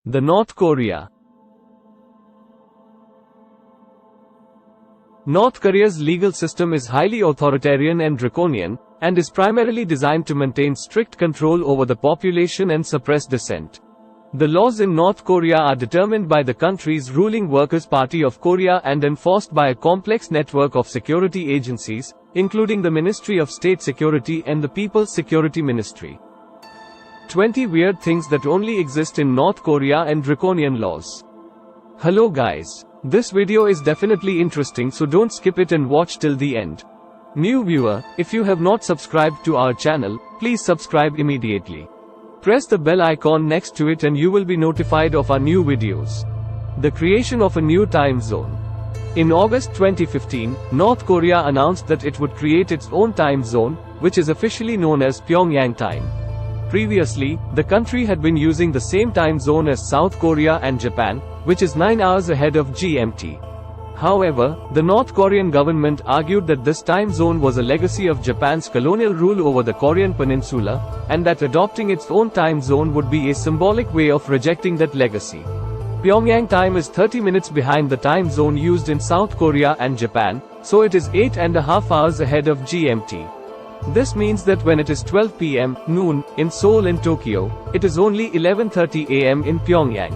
The North Korea. North Korea's legal system is highly authoritarian and draconian, and is primarily designed to maintain strict control over the population and suppress dissent. The laws in North Korea are determined by the country's ruling Workers' Party of Korea and enforced by a complex network of security agencies, including the Ministry of State Security and the People's Security Ministry. 20 weird things that only exist in North Korea and draconian laws. Hello guys. This video is definitely interesting, so don't skip it and watch till the end. New viewer, if you have not subscribed to our channel, please subscribe immediately. Press the bell icon next to it and you will be notified of our new videos. The creation of a new time zone. In August 2015, North Korea announced that it would create its own time zone, which is officially known as Pyongyang time. Previously, the country had been using the same time zone as South Korea and Japan, which is 9 hours ahead of GMT. However, the North Korean government argued that this time zone was a legacy of Japan's colonial rule over the Korean peninsula, and that adopting its own time zone would be a symbolic way of rejecting that legacy. Pyongyang time is 30 minutes behind the time zone used in South Korea and Japan, so it is 8.5 hours ahead of GMT. This means that when it is 12 p.m. noon in Seoul and Tokyo, it is only 11:30 a.m. in Pyongyang.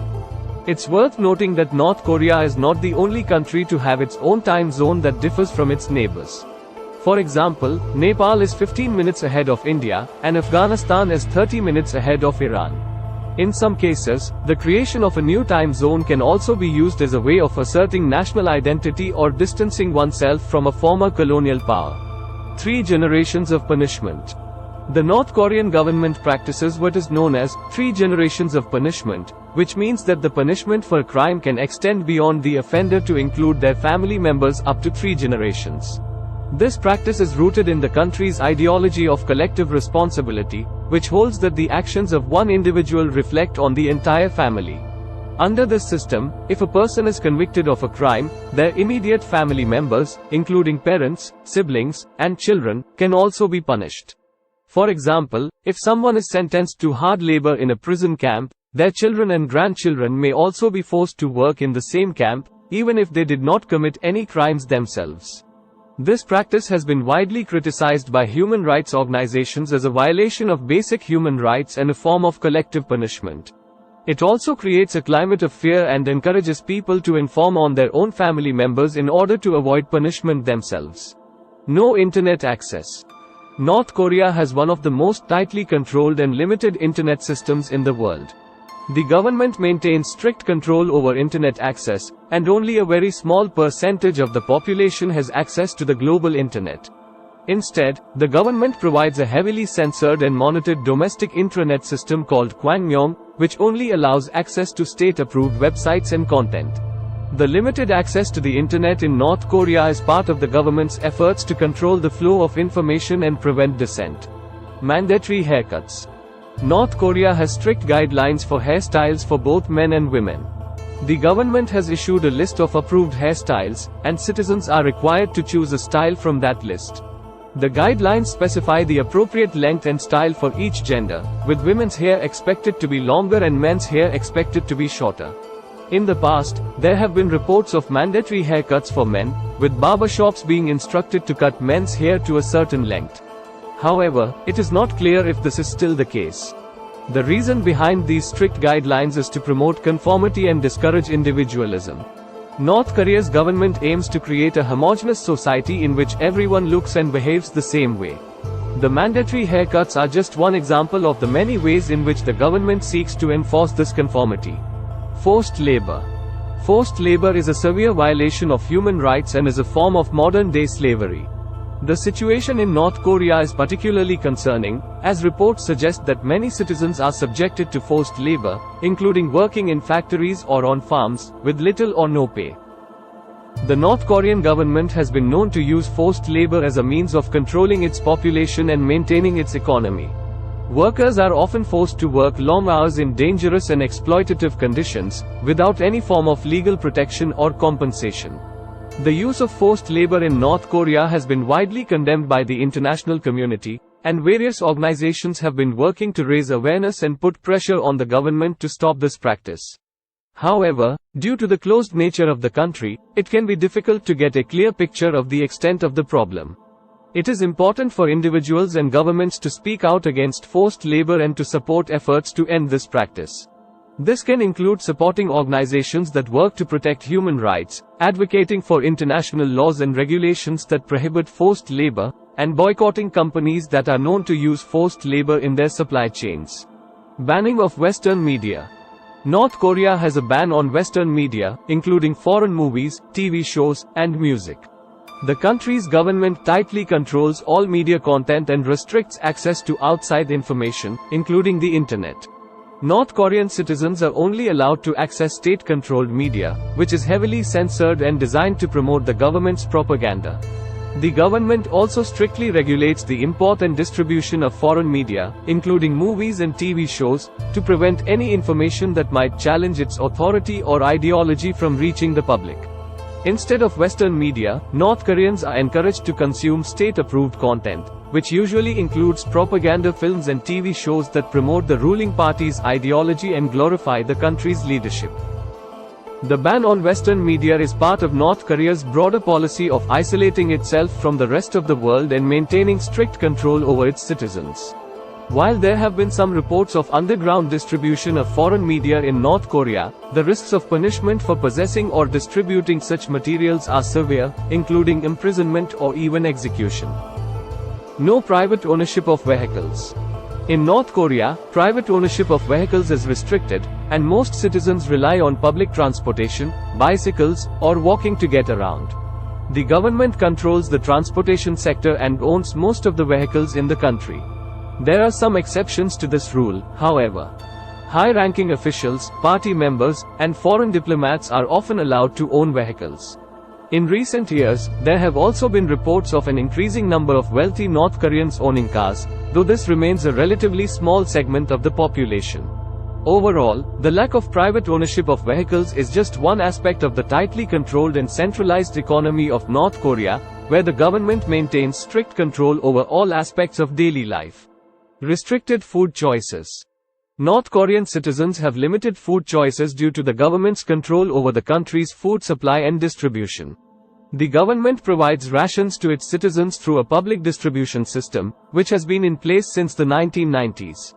It's worth noting that North Korea is not the only country to have its own time zone that differs from its neighbors. For example, Nepal is 15 minutes ahead of India, and Afghanistan is 30 minutes ahead of Iran. In some cases, the creation of a new time zone can also be used as a way of asserting national identity or distancing oneself from a former colonial power. 3 generations of punishment. The North Korean government practices what is known as 3 generations of punishment, which means that the punishment for a crime can extend beyond the offender to include their family members up to 3 generations. This practice is rooted in the country's ideology of collective responsibility, which holds that the actions of one individual reflect on the entire family. Under this system, if a person is convicted of a crime, their immediate family members, including parents, siblings, and children, can also be punished. For example, if someone is sentenced to hard labor in a prison camp, their children and grandchildren may also be forced to work in the same camp, even if they did not commit any crimes themselves. This practice has been widely criticized by human rights organizations as a violation of basic human rights and a form of collective punishment. It also creates a climate of fear and encourages people to inform on their own family members in order to avoid punishment themselves. No internet access. North Korea has one of the most tightly controlled and limited internet systems in the world. The government maintains strict control over internet access, and only a very small percentage of the population has access to the global internet. Instead, the government provides a heavily censored and monitored domestic intranet system called Kwangmyong, which only allows access to state-approved websites and content. The limited access to the internet in North Korea is part of the government's efforts to control the flow of information and prevent dissent. Mandatory haircuts. North Korea has strict guidelines for hairstyles for both men and women. The government has issued a list of approved hairstyles, and citizens are required to choose a style from that list. The guidelines specify the appropriate length and style for each gender, with women's hair expected to be longer and men's hair expected to be shorter. In the past, there have been reports of mandatory haircuts for men, with barbershops being instructed to cut men's hair to a certain length. However, it is not clear if this is still the case. The reason behind these strict guidelines is to promote conformity and discourage individualism. North Korea's government aims to create a homogeneous society in which everyone looks and behaves the same way. The mandatory haircuts are just one example of the many ways in which the government seeks to enforce this conformity. Forced labor. Forced labor is a severe violation of human rights and is a form of modern-day slavery. The situation in North Korea is particularly concerning, as reports suggest that many citizens are subjected to forced labor, including working in factories or on farms, with little or no pay. The North Korean government has been known to use forced labor as a means of controlling its population and maintaining its economy. Workers are often forced to work long hours in dangerous and exploitative conditions, without any form of legal protection or compensation. The use of forced labor in North Korea has been widely condemned by the international community, and various organizations have been working to raise awareness and put pressure on the government to stop this practice. However, due to the closed nature of the country, it can be difficult to get a clear picture of the extent of the problem. It is important for individuals and governments to speak out against forced labor and to support efforts to end this practice. This can include supporting organizations that work to protect human rights, advocating for international laws and regulations that prohibit forced labor, and boycotting companies that are known to use forced labor in their supply chains. Banning of Western media. North Korea has a ban on Western media, including foreign movies, TV shows, and music. The country's government tightly controls all media content and restricts access to outside information, including the internet. North Korean citizens are only allowed to access state-controlled media, which is heavily censored and designed to promote the government's propaganda. The government also strictly regulates the import and distribution of foreign media, including movies and TV shows, to prevent any information that might challenge its authority or ideology from reaching the public. Instead of Western media, North Koreans are encouraged to consume state-approved content, which usually includes propaganda films and TV shows that promote the ruling party's ideology and glorify the country's leadership. The ban on Western media is part of North Korea's broader policy of isolating itself from the rest of the world and maintaining strict control over its citizens. While there have been some reports of underground distribution of foreign media in North Korea, the risks of punishment for possessing or distributing such materials are severe, including imprisonment or even execution. No private ownership of vehicles. In North Korea, private ownership of vehicles is restricted, and most citizens rely on public transportation, bicycles, or walking to get around. The government controls the transportation sector and owns most of the vehicles in the country. There are some exceptions to this rule, however. High-ranking officials, party members, and foreign diplomats are often allowed to own vehicles. In recent years, there have also been reports of an increasing number of wealthy North Koreans owning cars, though this remains a relatively small segment of the population. Overall, the lack of private ownership of vehicles is just one aspect of the tightly controlled and centralized economy of North Korea, where the government maintains strict control over all aspects of daily life. Restricted food choices. North Korean citizens have limited food choices due to the government's control over the country's food supply and distribution. The government provides rations to its citizens through a public distribution system, which has been in place since the 1990s.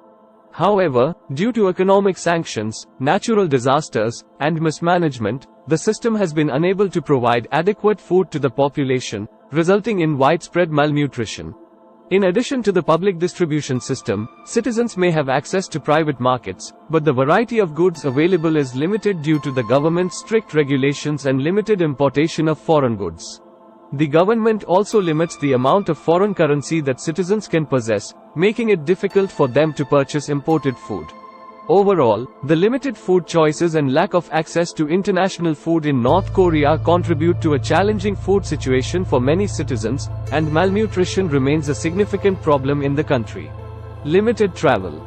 However, due to economic sanctions, natural disasters, and mismanagement, the system has been unable to provide adequate food to the population, resulting in widespread malnutrition. In addition to the public distribution system, citizens may have access to private markets, but the variety of goods available is limited due to the government's strict regulations and limited importation of foreign goods. The government also limits the amount of foreign currency that citizens can possess, making it difficult for them to purchase imported food. Overall, the limited food choices and lack of access to international food in North Korea contribute to a challenging food situation for many citizens, and malnutrition remains a significant problem in the country. Limited travel.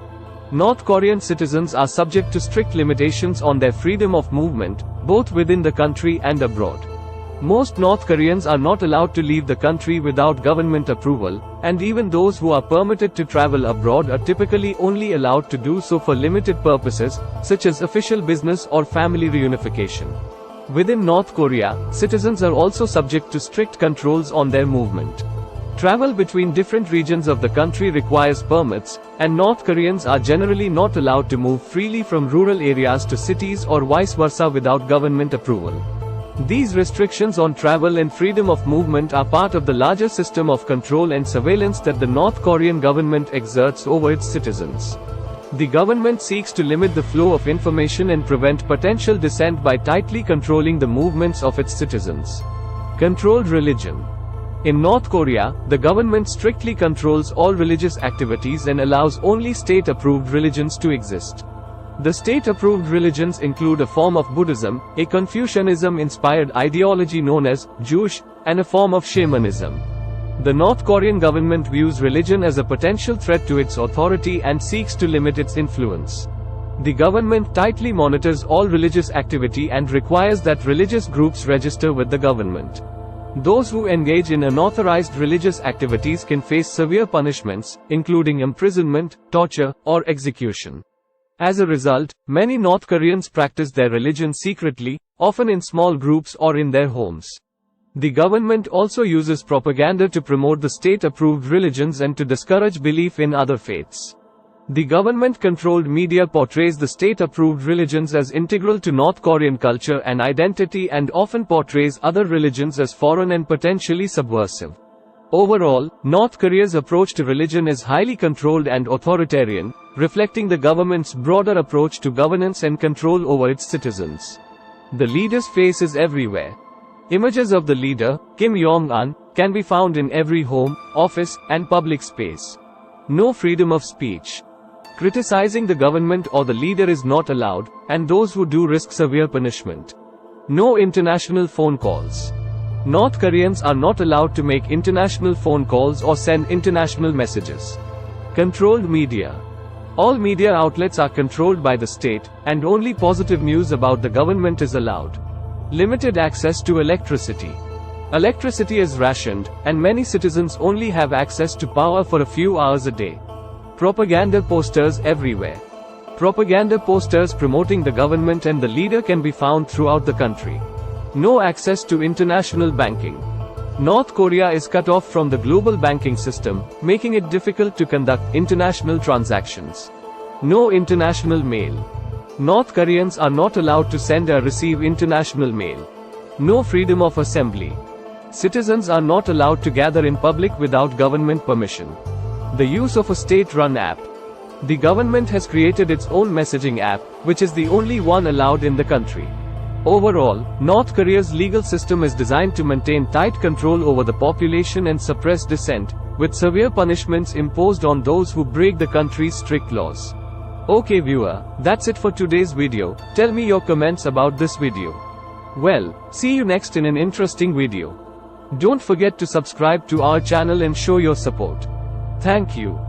North Korean citizens are subject to strict limitations on their freedom of movement, both within the country and abroad. Most North Koreans are not allowed to leave the country without government approval, and even those who are permitted to travel abroad are typically only allowed to do so for limited purposes, such as official business or family reunification. Within North Korea, citizens are also subject to strict controls on their movement. Travel between different regions of the country requires permits, and North Koreans are generally not allowed to move freely from rural areas to cities or vice versa without government approval. These restrictions on travel and freedom of movement are part of the larger system of control and surveillance that the North Korean government exerts over its citizens. The government seeks to limit the flow of information and prevent potential dissent by tightly controlling the movements of its citizens. Controlled religion. In North Korea, the government strictly controls all religious activities and allows only state-approved religions to exist. The state-approved religions include a form of Buddhism, a Confucianism-inspired ideology known as Jewish, and a form of shamanism. The North Korean government views religion as a potential threat to its authority and seeks to limit its influence. The government tightly monitors all religious activity and requires that religious groups register with the government. Those who engage in unauthorized religious activities can face severe punishments, including imprisonment, torture, or execution. As a result, many North Koreans practice their religion secretly, often in small groups or in their homes. The government also uses propaganda to promote the state-approved religions and to discourage belief in other faiths. The government-controlled media portrays the state-approved religions as integral to North Korean culture and identity and often portrays other religions as foreign and potentially subversive. Overall, North Korea's approach to religion is highly controlled and authoritarian, reflecting the government's broader approach to governance and control over its citizens. The leader's face is everywhere. Images of the leader, Kim Jong-un, can be found in every home, office, and public space. No freedom of speech. Criticizing the government or the leader is not allowed, and those who do risk severe punishment. No international phone calls. North Koreans are not allowed to make international phone calls or send international messages. Controlled media. All media outlets are controlled by the state, and only positive news about the government is allowed. Limited access to electricity. Electricity is rationed, and many citizens only have access to power for a few hours a day. Propaganda posters everywhere. Propaganda posters promoting the government and the leader can be found throughout the country. No access to international banking. North Korea is cut off from the global banking system, making it difficult to conduct international transactions. No international mail. North Koreans are not allowed to send or receive international mail. No freedom of assembly. Citizens are not allowed to gather in public without government permission. The use of a state-run app. The government has created its own messaging app, which is the only one allowed in the country. Overall, North Korea's legal system is designed to maintain tight control over the population and suppress dissent, with severe punishments imposed on those who break the country's strict laws. Okay viewer, that's it for today's video. Tell me your comments about this video. Well, see you next in an interesting video. Don't forget to subscribe to our channel and show your support. Thank you.